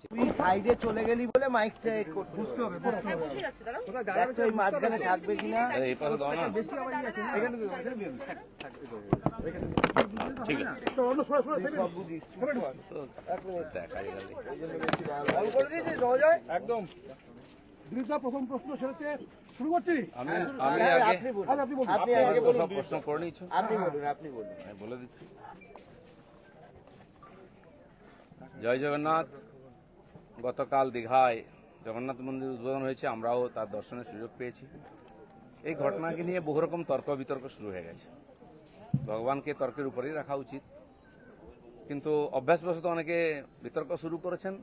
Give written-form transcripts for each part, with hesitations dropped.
তুই সাইডে চলে গেলি বলে মাইকটা বুঝতে হবে দেখ তো এই মাঝখানে থাকবে কিনা এই পাশে দাও না ঠিক আছে সব বুঝিস দেখাই গেল একদম প্রথম প্রশ্ন সেটা শুরু করছি। আমি আগে আপনি আগে সব প্রশ্ন করে নিচ্ছি, আপনি বলুন আমি বলে দিচ্ছি। জয় জগন্নাথ। গতকাল দীঘায় জগন্নাথ মন্দির উদ্বোধন হয়েছে, আমরাও তার দর্শনের সুযোগ পেয়েছি। এই ঘটনাকে নিয়ে বহু রকম তর্ক বিতর্ক শুরু হয়ে গেছে। ভগবানকে তর্কের উপরেই রাখা উচিত, কিন্তু অভ্যাসবশত অনেকে বিতর্ক শুরু করেছেন।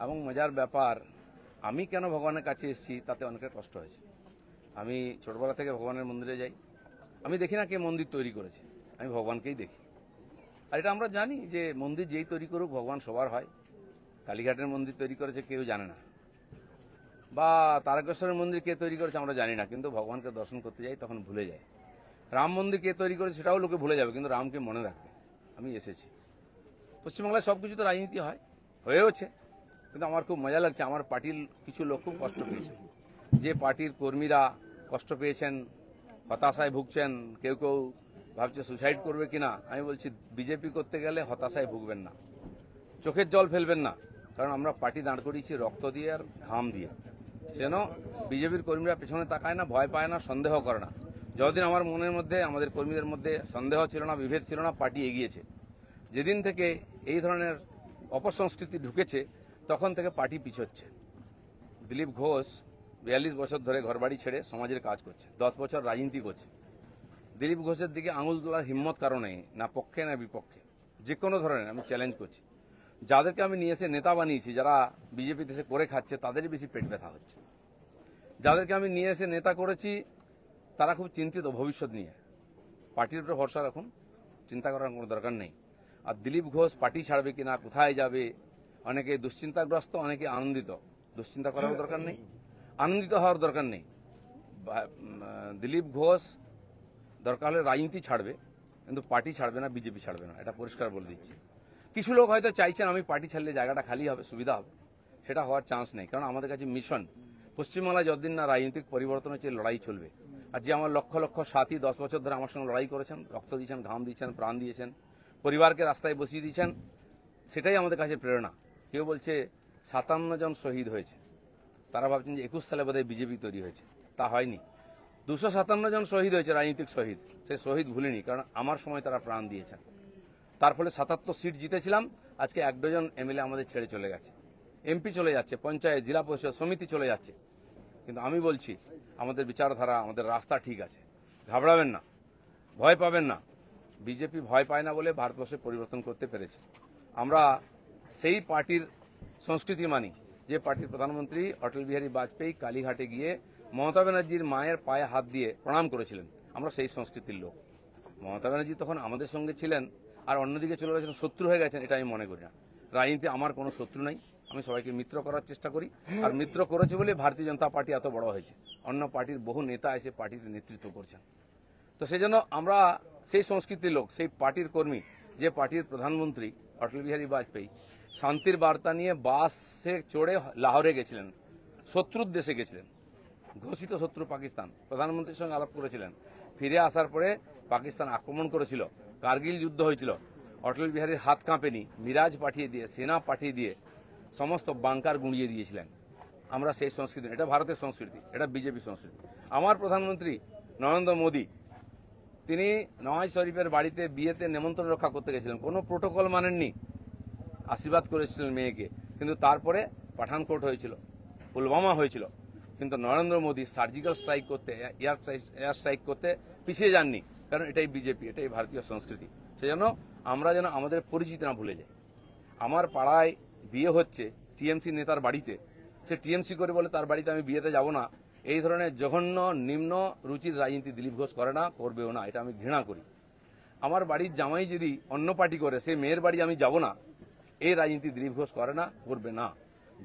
এবং মজার ব্যাপার, আমি কেন ভগবানের কাছে এসেছি তাতে অনেকের কষ্ট হয়েছে। আমি ছোটবেলা থেকে ভগবানের মন্দিরে যাই, আমি দেখি না কে মন্দির তৈরি করেছে, আমি ভগবানকেই দেখি। আর এটা আমরা জানি যে মন্দির যেই তৈরি করুক ভগবান সবার হয়। কালীঘাটের মন্দির তৈরি করেছে কেউ জানে না, বা তারকেশ্বরের মন্দির কে তৈরি করেছে আমরা জানি না, কিন্তু ভগবানকে দর্শন করতে যাই তখন ভুলে যায়। রাম মন্দির কে তৈরি করেছে সেটাও লোকে ভুলে যাবে, কিন্তু রামকে মনে রাখবে। আমি এসেছি। পশ্চিমবাংলায় সবকিছু তো রাজনীতি হয়, হয়েওছে, কিন্তু আমার খুব মজা লাগছে। আমার পার্টির কিছু লোক খুব কষ্ট পেয়েছে, যে পার্টির কর্মীরা কষ্ট পেয়েছেন, হতাশায় ভুগছেন, কেউ কেউ ভাবছে সুসাইড করবে কিনা। আমি বলছি বিজেপি করতে গেলে হতাশায় ভুগবেন না, চোখের জল ফেলবেন না, কারণ আমরা পার্টি দাঁড় করিয়েছি রক্ত দিয়ে আর ঘাম দিয়ে। যেন বিজেপির কর্মীরা পেছনে তাকায় না, ভয় পায় না, সন্দেহ করে না। যতদিন আমার মনের মধ্যে, আমাদের কর্মীদের মধ্যে সন্দেহ ছিল না, বিভেদ ছিল না, পার্টি এগিয়েছে। যেদিন থেকে এই ধরনের অপসংস্কৃতি ঢুকেছে তখন থেকে পার্টি পিছোচ্ছে। দিলীপ ঘোষ 42 বছর ধরে ঘরবাড়ি ছেড়ে সমাজের কাজ করছে, 10 বছর রাজনীতি করছে। দিলীপ ঘোষের দিকে আঙুল তোলার হিম্মত কারো নেই, না পক্ষে না বিপক্ষে। যে কোনো ধরনের আমি চ্যালেঞ্জ করছি। যাদেরকে আমি নিয়ে এসে নেতা বানিয়েছি, যারা বিজেপি দেশে করে খাচ্ছে, তাদেরই বেশি পেট ব্যথা হচ্ছে। যাদেরকে আমি নিয়ে এসে নেতা করেছি তারা খুব চিন্তিত ভবিষ্যৎ নিয়ে। পার্টির উপরে ভরসা রাখুন, চিন্তা করার কোনো দরকার নেই। আর দিলীপ ঘোষ পার্টি ছাড়বে কিনা, কোথায় যাবে, অনেকে দুশ্চিন্তাগ্রস্ত, অনেকে আনন্দিত। দুশ্চিন্তা করার দরকার নেই, আনন্দিত হওয়ার দরকার নেই। দিলীপ ঘোষ দরকার হলে রাজনীতি ছাড়বে, কিন্তু পার্টি ছাড়বে না, বিজেপি ছাড়বে না, এটা পরিষ্কার বলে দিচ্ছি। কিছু লোক হয়তো চাইছেন আমি পার্টি ছাড়লে জায়গাটা খালি হবে, সুবিধা হবে। সেটা হওয়ার চান্স নেই, কারণ আমাদের কাছে মিশন পশ্চিমবাংলায় যতদিন না রাজনৈতিক পরিবর্তন হচ্ছে লড়াই চলবে। আর যে আমার লক্ষ লক্ষ সাথী 10 বছর ধরে আমার সঙ্গে লড়াই করেছেন, রক্ত দিয়েছেন, ঘাম দিয়েছেন, প্রাণ দিয়েছেন, পরিবারকে রাস্তায় বসিয়ে দিয়েছেন, সেটাই আমাদের কাছে প্রেরণা। কেউ বলছে 57 জন শহীদ হয়েছে, তারা ভাবছেন যে 21 সালে বোধহয় বিজেপি তৈরি হয়েছে। তা হয়নি। 257 জন শহীদ হয়েছে, রাজনৈতিক শহীদ। সেই শহীদ ভুলিনি, কারণ আমার সময় তারা প্রাণ দিয়েছেন। তার ফলে 77 সিট জিতেছিলাম। আজকে 1 ডজন এমএলএ আমাদের ছেড়ে চলে গেছে, এমপি চলে যাচ্ছে, পঞ্চায়েত, জেলা পরিষদ, সমিতি চলে যাচ্ছে। কিন্তু আমি বলছি আমাদের বিচারধারা, আমাদের রাস্তা ঠিক আছে, ঘাবড়াবেন না, ভয় পাবেন না। বিজেপি ভয় পায় না বলে ভারতবর্ষে পরিবর্তন করতে পেরেছে। আমরা সেই পার্টির সংস্কৃতি মানি যে পার্টির প্রধানমন্ত্রী অটল বিহারী বাজপেয়ী কালীঘাটে গিয়ে মমতা ব্যানার্জির মায়ের পায়ে হাত দিয়ে প্রণাম করেছিলেন। আমরা সেই সংস্কৃতির লোক। মমতা ব্যানার্জি তখন আমাদের সঙ্গে ছিলেন, আর অন্যদিকে চলে গেছেন, শত্রু হয়ে গেছেন, এটা আমি মনে করি না। রাজনীতি আমার কোনো শত্রু নাই, আমি সবাইকে মিত্র করার চেষ্টা করি। আর মিত্র করেছে বলে ভারতীয় জনতা পার্টি এত বড় হয়েছে। অন্য পার্টির বহু নেতা এসে পার্টির নেতৃত্ব করছেন। তো সেই জন্য আমরা সেই সংস্কৃতির লোক, সেই পার্টির কর্মী যে পার্টির প্রধানমন্ত্রী অটল বিহারী বাজপেয়ী শান্তির বার্তা নিয়ে বাসে চড়ে লাহোরে গেছিলেন, শত্রুর দেশে গেছিলেন, ঘোষিত শত্রু পাকিস্তান। প্রধানমন্ত্রীর সঙ্গে আলাপ করেছিলেন। ফিরে আসার পরে পাকিস্তান আক্রমণ করেছিল, কার্গিল যুদ্ধ হয়েছিল। অটল বিহারীর হাত কাঁপেনি, মিরাজ পাঠিয়ে দিয়ে, সেনা পাঠিয়ে দিয়ে সমস্ত বাংকার গুঁড়িয়ে দিয়েছিলেন। আমরা সেই সংস্কৃতি, এটা ভারতের সংস্কৃতি, এটা বিজেপি সংস্কৃতি। আমার প্রধানমন্ত্রী নরেন্দ্র মোদী, তিনি নওয়াজ শরীফের বাড়িতে বিয়েতে নেমন্ত্রণ রক্ষা করতে গেছিলেন, কোনো প্রোটোকল মানেননি, আশীর্বাদ করেছিলেন মেয়েকে। কিন্তু তারপরে পাঠানকোট হয়েছিল, পুলওয়ামা হয়েছিল, কিন্তু নরেন্দ্র মোদী সার্জিক্যাল স্ট্রাইক করতে, এয়ার স্ট্রাইক করতে পিছিয়ে যাননি, কারণ এটাই বিজেপি, এটাই ভারতীয় সংস্কৃতি। সেজন্য আমরা যেন আমাদের পরিচিতি না ভুলে যাই। আমার পাড়ায় বিয়ে হচ্ছে টিএমসি নেতার বাড়িতে, সে টিএমসি করে বলে তার বাড়িতে আমি বিয়েতে যাব না। এই ধরনের জঘন্য নিম্ন রুচির রাজনীতি দিলীপ ঘোষ করে না, করবেও না, এটা আমি ঘৃণা করি। আমার বাড়ির জামাই যদি অন্য পার্টি করে, সেই মেয়ের বাড়ি আমি যাব না, এই রাজনীতি দিলীপ ঘোষ করে না, করবে না।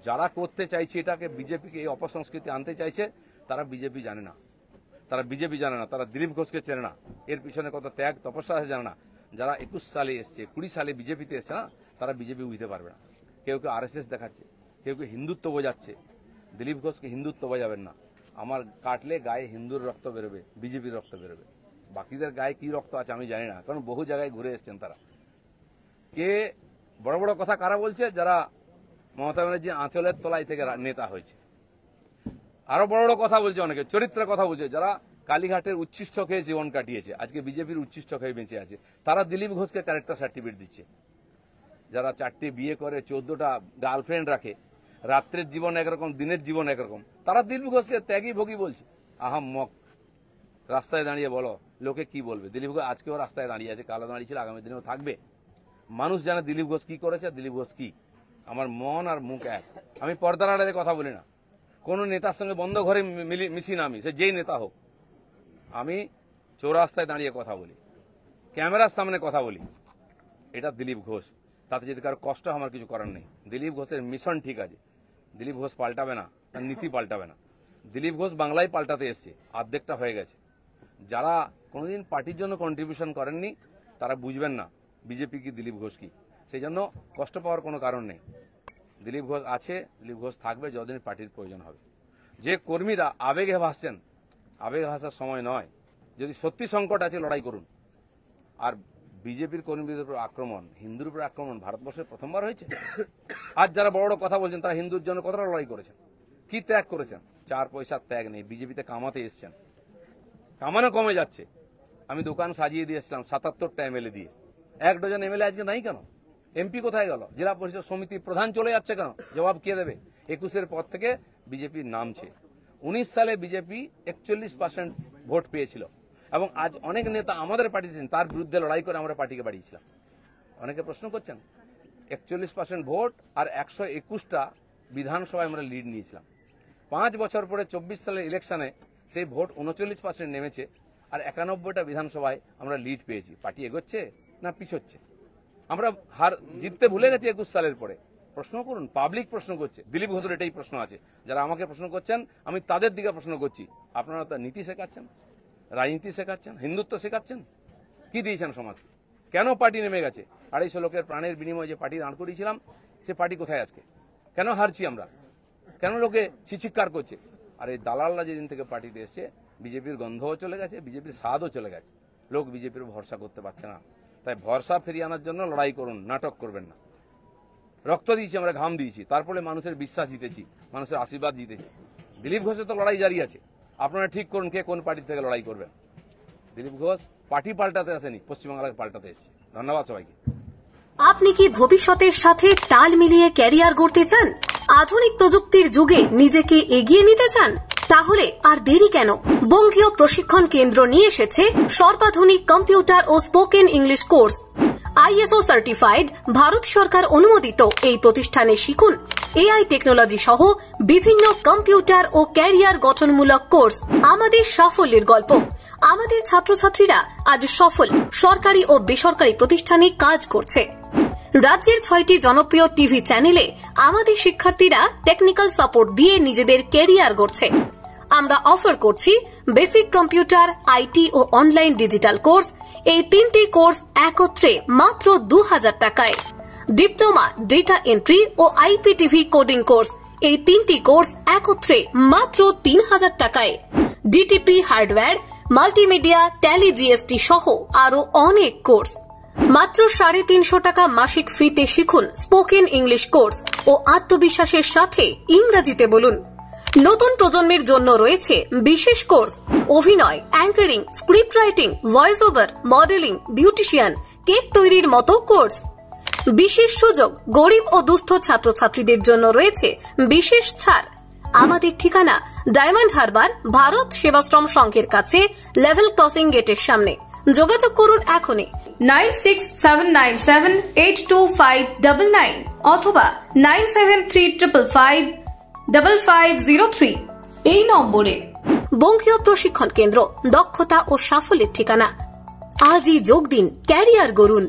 যারা করতে চাইছে এটাকে, বিজেপিকে এই অপসংস্কৃতি আনতে চাইছে, তারা বিজেপি জানে না, তারা বিজেপি জানে না, তারা দিলীপ ঘোষকে চেনে না, এর পিছনে কত ত্যাগ তপস্যা আছে জানে না। যারা 21 সালে এসছে, 20 সালে বিজেপিতে এসছে না, তারা বিজেপি বুঝতে পারবে না। কেউ কেউ RSS দেখাচ্ছে, কেউ কেউ হিন্দুত্ব বোঝাচ্ছে। দিলীপ ঘোষকে হিন্দুত্ব বোঝাবেন না। আমার কাটলে গায়ে হিন্দুর রক্ত বেরোবে, বিজেপির রক্ত বেরোবে। বাকিদের গায়ে কি রক্ত আছে আমি জানি না, কারণ বহু জায়গায় ঘুরে এসছেন তারা। কে বড় বড় কথা কারা বলছে? যারা মমতা ব্যানার্জি আঁচলের তলায় থেকে নেতা হয়েছে। আরো বড় বড় কথা বলছে অনেকে, চরিত্রের কথা বলছে, যারা কালীঘাটের উচ্ছিষ্ট খেয়ে জীবন কাটিয়েছে, আজকে বিজেপির উচ্ছিষ্ট খেয়ে বেঁচে আছে, তারা দিলীপ ঘোষকে ক্যারেক্টার সার্টিফিকেট দিচ্ছে। যারা 4টে বিয়ে করে, 14টা গার্লফ্রেন্ড রাখে, রাত্রের জীবন একরকম, দিনের জীবন একরকম, তারা দিলীপ ঘোষকে ত্যাগী ভোগী বলছে। আহাম্মক। রাস্তায় দাঁড়িয়ে বলো লোকে কি বলবে। দিলীপ ঘোষ আজকেও রাস্তায় দাঁড়িয়ে আছে, কালো দাঁড়িয়েছিল, আগামী দিনেও থাকবে। মানুষ জানে দিলীপ ঘোষ কি করেছে, দিলীপ ঘোষ কি। আমার মন আর মুখ এক। আমি পর্দার আড়ালে কথা বলি না, কোন নেতার সঙ্গে বন্ধ ঘরে মিশি না, আমি সে যেই নেতা হোক। আমি চৌরাস্তায় দাঁড়িয়ে কথা বলি, ক্যামেরার সামনে কথা বলি। এটা দিলীপ ঘোষ। তাতে যদি কারো কষ্ট আমার কিছু করার নেই। দিলীপ ঘোষের মিশন ঠিক আছে, দিলীপ ঘোষ পাল্টাবে না, তার নীতি পাল্টাবে না। দিলীপ ঘোষ বাংলায় পাল্টাতে এসছে, অর্ধেকটা হয়ে গেছে। যারা কোনোদিন পার্টির জন্য কন্ট্রিবিউশন করেননি তারা বুঝবেন না বিজেপি কি, দিলীপ ঘোষ কি। সেই জন্য কষ্ট পাওয়ার কোনো কারণ নেই। দিলীপ ঘোষ আছে, দিলীপ ঘোষ থাকবে যতদিন পার্টির প্রয়োজন হবে। যে কর্মীরা আবেগে ভাসছেন, আবেগে ভাসার সময় নয়। যদি সত্যি সংকট আছে লড়াই করুন। আর বিজেপির কর্মীদের উপর আক্রমণ, হিন্দুর উপর আক্রমণ ভারতবর্ষের প্রথমবার হয়েছে। আজ যারা বড় বড় কথা বলছেন তারা হিন্দুর জন্য কতটা লড়াই করেছেন, কি ত্যাগ করেছেন। 4 পয়সার ত্যাগ নেই। বিজেপিতে কামাতে এসছেন, কামানো কমে যাচ্ছে। আমি দোকান সাজিয়ে দিয়েছিলাম 77টা MLA দিয়ে, 1 ডজন MLA আজকে নাই কেন? MP কোথায় গেল? জেলা পরিষদ সমিতি প্রধান চলে যাচ্ছে কেন? জবাব কে দেবে? 21-এর পর থেকে বিজেপির নামছে। 19 সালে বিজেপি 41% ভোট পেয়েছিল, এবং আজ অনেক নেতা আমাদের পার্টিতে তার বিরুদ্ধে লড়াই করে আমরা পার্টিকে বাড়িয়েছিলাম। অনেকে প্রশ্ন করছেন 41% ভোট আর 121টা বিধানসভায় আমরা লিড নিয়েছিলাম। 5 বছর পরে 24 সালের ইলেকশনে সেই ভোট 39% নেমেছে, আর 91টা বিধানসভায় আমরা লিড পেয়েছি। পার্টি এগোচ্ছে না পিছোচ্ছে? আমরা হার জিততে ভুলে গেছি 21 সালের পরে। প্রশ্ন করুন, পাবলিক প্রশ্ন করছে। দিলীপ ঘোষের এটাই প্রশ্ন আছে। যারা আমাকে প্রশ্ন করছেন আমি তাদের দিকে প্রশ্ন করছি। আপনারা তো নীতি শেখাচ্ছেন, রাজনীতি শেখাচ্ছেন, হিন্দুত্ব শেখাচ্ছেন, কি দিয়েছেন সমাজকে? কেন পার্টি নেমে গেছে? 250 লোকের প্রাণের বিনিময়ে যে পার্টি দাঁড় করিয়েছিলাম, সে পার্টি কোথায় আজকে? কেন হারছি আমরা? কেন লোকে ছিচিৎকার করছে? আর এই দালালরা যেদিন থেকে পার্টিতে এসছে, বিজেপির গন্ধও চলে গেছে, বিজেপির স্বাদও চলে গেছে। লোক বিজেপির ভরসা করতে পারছে না। তাই ভরসা ফিরিয়ে আনার জন্য লড়াই করুন, নাটক করবেন না। রক্ত দিয়েছি আমরা, ঘাম দিয়েছি, তারপরে মানুষের বিশ্বাস জিতেছি, মানুষের আশীর্বাদ জিতেছি। দিলীপ ঘোষের তো লড়াই জারি আছে। আপনারা ঠিক করুন কে কোন পার্টি থেকে লড়াই করবেন। দিলীপ ঘোষ পার্টি পাল্টাতে আসেনি, পশ্চিমবাংলাকে পাল্টাতে এসেছে। ধন্যবাদ সবাইকে। আপনি কি ভবিষ্যতের সাথে তাল মিলিয়ে ক্যারিয়ার গড়তে চান? আধুনিক প্রযুক্তির যুগে নিজেকে এগিয়ে নিতে চান? তাহলে আর দেরি কেন? বঙ্গীয় প্রশিক্ষণ কেন্দ্র নিয়ে এসেছে সর্বাধুনিক কম্পিউটার ও spoken English course. ISO certified, Bharat সরকার অনুমোদিত এই প্রতিষ্ঠানে শিখুন AI টেকনোলজি সহ বিভিন্ন কম্পিউটার ও ক্যারিয়ার গঠনমূলক কোর্স। আমাদের সাফল্যের গল্প। আমাদের ছাত্রছাত্রীরা আজ সফল সরকারি ও বেসরকারি প্রতিষ্ঠানে কাজ করছে। রাজ্যের 6টি জনপ্রিয় টিভি চ্যানেলে আমাদের শিক্ষার্থীরা টেকনিক্যাল সাপোর্ট দিয়ে নিজেদের ক্যারিয়ার গড়ছে। আমরা অফার করছি বেসিক কম্পিউটার, IT ও অনলাইন ডিজিটাল কোর্স। এই 3টি কোর্স একত্রে মাত্র 2000 টাকায়। ডিপ্লোমা ডেটা এন্ট্রি ও IPTV কোডিং কোর্স, এই 3টি কোর্স একত্রে মাত্র 3000 টাকায়। DTP hardware, multimedia, Tally, GST সহ আরো অনেক কোর্স। মাত্র 350 টাকা মাসিক ফিতে শিখুন স্পোকেন ইংলিশ কোর্স ও আত্মবিশ্বাসের সাথে ইংরেজিতে বলুন। নতুন প্রজন্মের জন্য রয়েছে বিশেষ কোর্স, অভিনয়, anchoring, script writing, voice over, modelling, beautician, cake তৈরির মতো কোর্স। বিশেষ সুযোগ, গরিব ও দুস্থ ছাত্রছাত্রীদের জন্য রয়েছে বিশেষ ছাড়। আমাদের ঠিকানা ডায়মন্ড হারবার, ভারত সেবাশ্রম সংঘের কাছে, লেভেল ক্রসিং গেটের সামনে। যোগাযোগ করুন এখনই 9679782599 অথবা 9735550503 এই নম্বরে। বঙ্গীয় প্রশিক্ষণ কেন্দ্র, দক্ষতা ও সাফল্যের ঠিকানা। আজই যোগ দিন, ক্যারিয়ার গড়ুন।